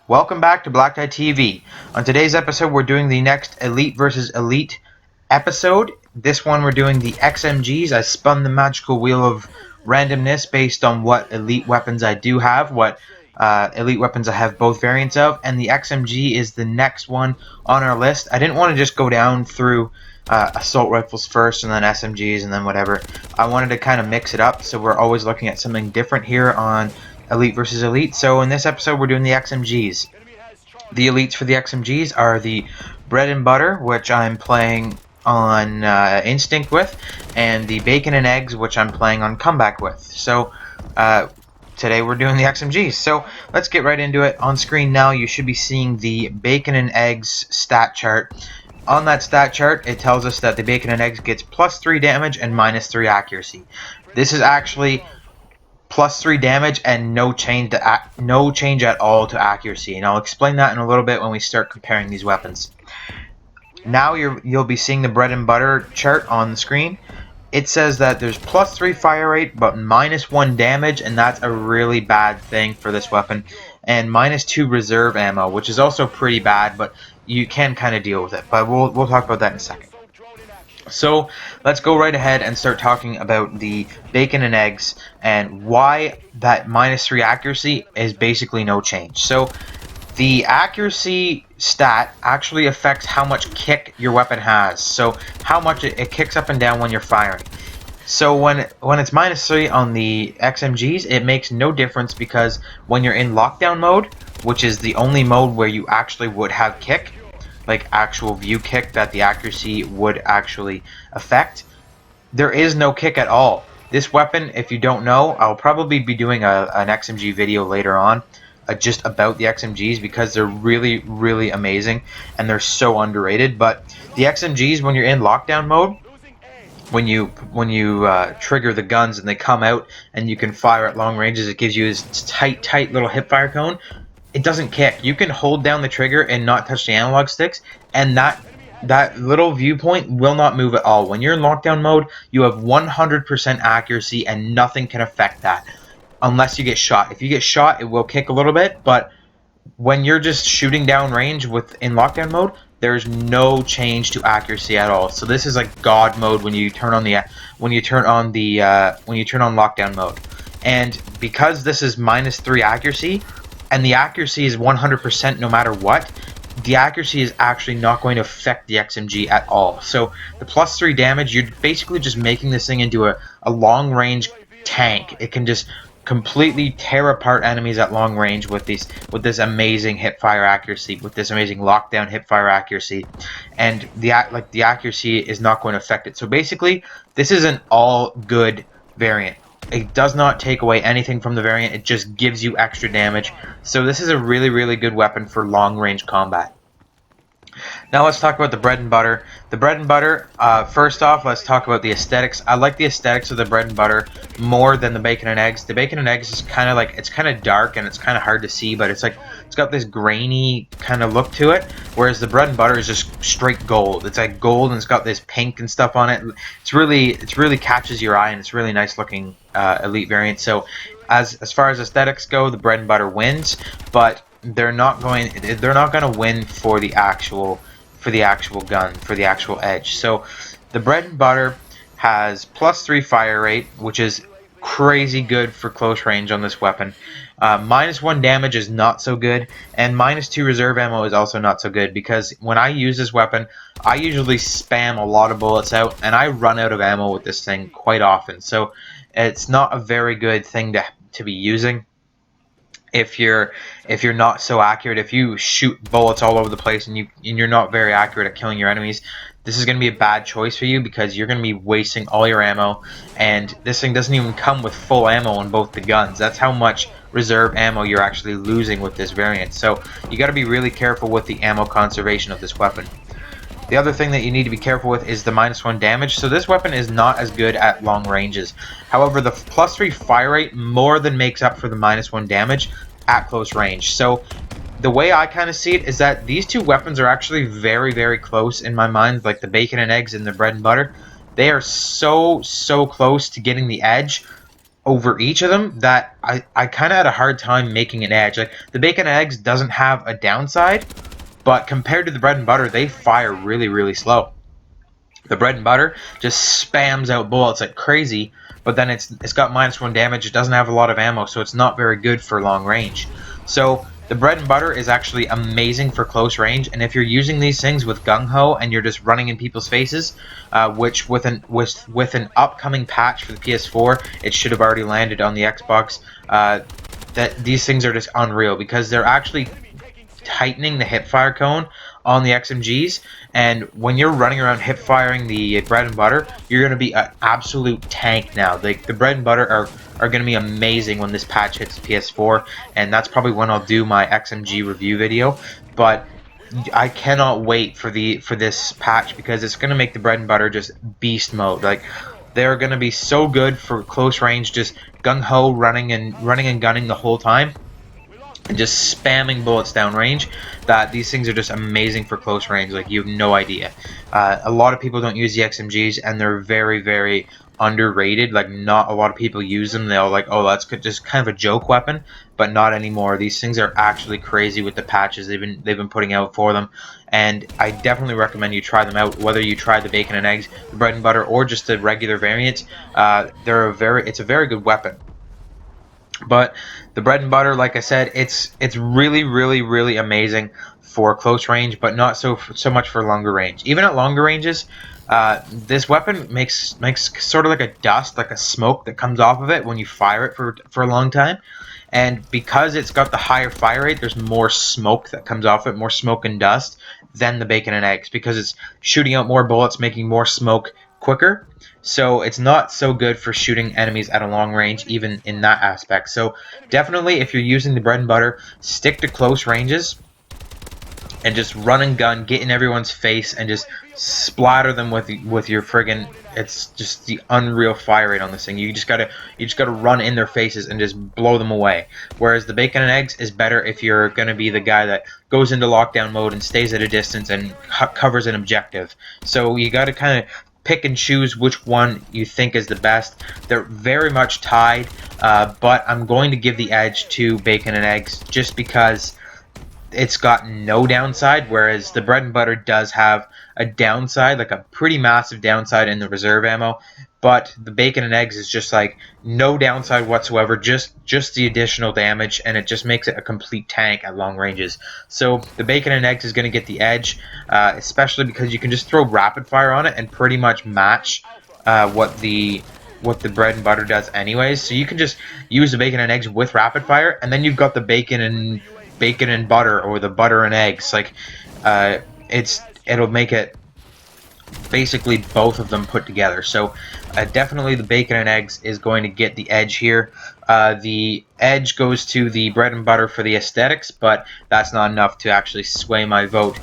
Welcome back to BlackTideTV. On today's episode, we're doing the next Elite versus Elite episode. This one, we're doing the XMGs. I spun the magical wheel of randomness based on what elite weapons I do have, what elite weapons I have both variants of, and the XMG is the next one on our list. I didn't want to just go down through assault rifles first and then SMGs and then whatever. I wanted to kind of mix it up, so we're always looking at something different here on Elite versus Elite. So in this episode, we're doing the XMGs. The elites for the XMGs are the Bread and Butter, which I'm playing on Instinct with, and the Bacon and Eggs, which I'm playing on Comeback with. So today we're doing the XMGs. So let's get right into it. On screen now, you should be seeing the Bacon and Eggs stat chart. On that stat chart, it tells us that the Bacon and Eggs gets +3 damage and -3 accuracy. This is actually +3 damage and no change at all to accuracy, and I'll explain that in a little bit when we start comparing these weapons. Now you'll be seeing the Bread and Butter chart on the screen. It says that there's +3 fire rate but -1 damage, and that's a really bad thing for this weapon, and -2 reserve ammo, which is also pretty bad, but you can kind of deal with it. But we'll talk about that in a second. So let's go right ahead and start talking about the Bacon and Eggs and why that -3 accuracy is basically no change. So the accuracy stat actually affects how much kick your weapon has. So how much it kicks up and down when you're firing. So when it's -3 on the XMGs, it makes no difference because when you're in lockdown mode, which is the only mode where you actually would have kick, like actual view kick that the accuracy would actually affect, there is no kick at all. This weapon, if you don't know, I'll probably be doing an XMG video later on just about the XMGs because they're really, really amazing and they're so underrated. But the XMGs, when you're in lockdown mode, when you trigger the guns and they come out and you can fire at long ranges, it gives you this tight little hip fire cone. It doesn't kick. You can hold down the trigger and not touch the analog sticks, and that little viewpoint will not move at all. When you're in lockdown mode, you have 100% accuracy and nothing can affect that unless you get shot. If you get shot, it will kick a little bit, but when you're just shooting down range in lockdown mode, there's no change to accuracy at all. So this is like God mode when you turn on lockdown mode. And because this is -3 accuracy, and the accuracy is 100% no matter what, the accuracy is actually not going to affect the XMG at all. So the +3 damage, you're basically just making this thing into a long range tank. It can just completely tear apart enemies at long range with this amazing hip fire accuracy, with this amazing lockdown hip fire accuracy, and the accuracy is not going to affect it. So basically, this is an all good variant. It does not take away anything from the variant, it just gives you extra damage. So this is a really, really good weapon for long range combat. Now let's talk about the Bread and Butter. The Bread and Butter, first off, let's talk about the aesthetics. I like the aesthetics of the Bread and Butter more than the Bacon and Eggs. The Bacon and Eggs is kind of like, it's kind of dark and it's kind of hard to see, but it's got this grainy kind of look to it, whereas the Bread and Butter is just straight gold. It's like gold and it's got this pink and stuff on it. It really catches your eye and it's really nice looking elite variant. So as far as aesthetics go, the Bread and Butter wins, but they're not going to win for the actual gun, for the actual edge. So the Bread and Butter has +3 fire rate, which is crazy good for close range on this weapon. -1 damage is not so good, and -2 reserve ammo is also not so good, because when I use this weapon, I usually spam a lot of bullets out and I run out of ammo with this thing quite often. So it's not a very good thing to be using if you're not so accurate. If you shoot bullets all over the place and you're not very accurate at killing your enemies, this is going to be a bad choice for you because you're going to be wasting all your ammo, and this thing doesn't even come with full ammo on both the guns. That's how much reserve ammo you're actually losing with this variant. So you got to be really careful with the ammo conservation of this weapon. The other thing that you need to be careful with is the -1 damage. So this weapon is not as good at long ranges. However, the +3 fire rate more than makes up for the -1 damage at close range. So the way I kind of see it is that these two weapons are actually very, very close in my mind, like the Bacon and Eggs and the Bread and Butter. They are so close to getting the edge over each of them that I kind of had a hard time making an edge. Like, the bacon and eggs doesn't have a downside, but compared to the bread and butter, they fire really, really slow. The bread and butter just spams out bullets like crazy, but then it's got -1 damage. It doesn't have a lot of ammo, so it's not very good for long range. So the bread and butter is actually amazing for close range, and if you're using these things with gung-ho and you're just running in people's faces, which with an upcoming patch for the PS4, it should have already landed on the Xbox. That these things are just unreal because they're actually tightening the hipfire cone on the XMGs, and when you're running around hip firing the bread and butter, you're going to be an absolute tank now. The bread and butter are going to be amazing when this patch hits PS4, and that's probably when I'll do my XMG review video. But I cannot wait for this patch because it's going to make the bread and butter just beast mode. Like, they're going to be so good for close range, just gung-ho running and gunning the whole time, and just spamming bullets downrange, that these things are just amazing for close range. Like, you have no idea. A lot of people don't use the XMGs, and they're very, very underrated. Like, not a lot of people use them. They're like, oh, that's just kind of a joke weapon, but not anymore. These things are actually crazy with the patches they've been putting out for them, and I definitely recommend you try them out. Whether you try the bacon and eggs, the bread and butter, or just the regular variants, it's a very good weapon. But the bread and butter, like I said, it's really, really, really amazing for close range, but not so much for longer range. Even at longer ranges, this weapon makes sort of like a dust, like a smoke that comes off of it when you fire it for a long time. And because it's got the higher fire rate, there's more smoke that comes off it, more smoke and dust than the bacon and eggs, because it's shooting out more bullets, making more smoke quicker. So it's not so good for shooting enemies at a long range, even in that aspect. So definitely, if you're using the bread and butter, stick to close ranges and just run and gun, get in everyone's face, and just splatter them with your friggin'. It's just the unreal fire rate on this thing. You just gotta run in their faces and just blow them away. Whereas the bacon and eggs is better if you're gonna be the guy that goes into lockdown mode and stays at a distance and covers an objective. So you gotta kind of pick and choose which one you think is the best. They're very much tied, but I'm going to give the edge to bacon and eggs just because it's got no downside, whereas the bread and butter does have a downside, like a pretty massive downside in the reserve ammo. But the bacon and eggs is just like no downside whatsoever, just the additional damage, and it just makes it a complete tank at long ranges. So the bacon and eggs is going to get the edge, especially because you can just throw rapid fire on it and pretty much match what the bread and butter does anyways. So you can just use the bacon and eggs with rapid fire, and then you've got the bacon and butter, or the butter and eggs. Like, it'll make it basically both of them put together. So definitely the bacon and eggs is going to get the edge here. The edge goes to the bread and butter for the aesthetics, but that's not enough to actually sway my vote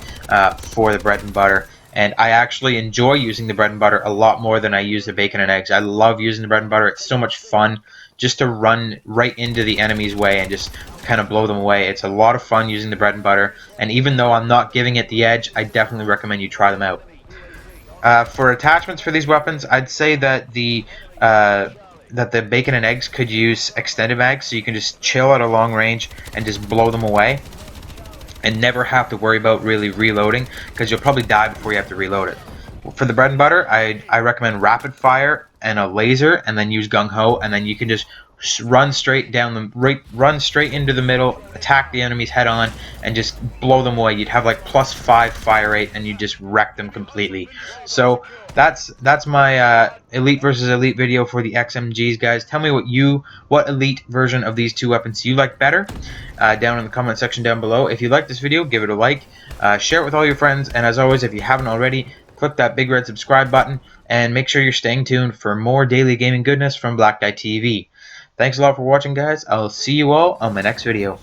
for the bread and butter. And I actually enjoy using the bread and butter a lot more than I use the bacon and eggs. I love using the bread and butter. It's so much fun just to run right into the enemy's way and just kind of blow them away. It's a lot of fun using the bread and butter, and even though I'm not giving it the edge, I definitely recommend you try them out. For attachments for these weapons, I'd say that the bacon and eggs could use extended mags, so you can just chill at a long range and just blow them away and never have to worry about really reloading, because you'll probably die before you have to reload it. For the bread and butter, I recommend rapid fire and a laser, and then use gung-ho, and then you can just run straight into the middle, attack the enemies head on, and just blow them away. You'd have like +5 fire rate, and you just wreck them completely. So that's my elite versus elite video for the XMGs, guys. Tell me what elite version of these two weapons you like better down in the comment section down below. If you like this video, give it a like, share it with all your friends, and as always, if you haven't already, click that big red subscribe button, and make sure you're staying tuned for more daily gaming goodness from BlackTideTV. Thanks a lot for watching, guys. I'll see you all on my next video.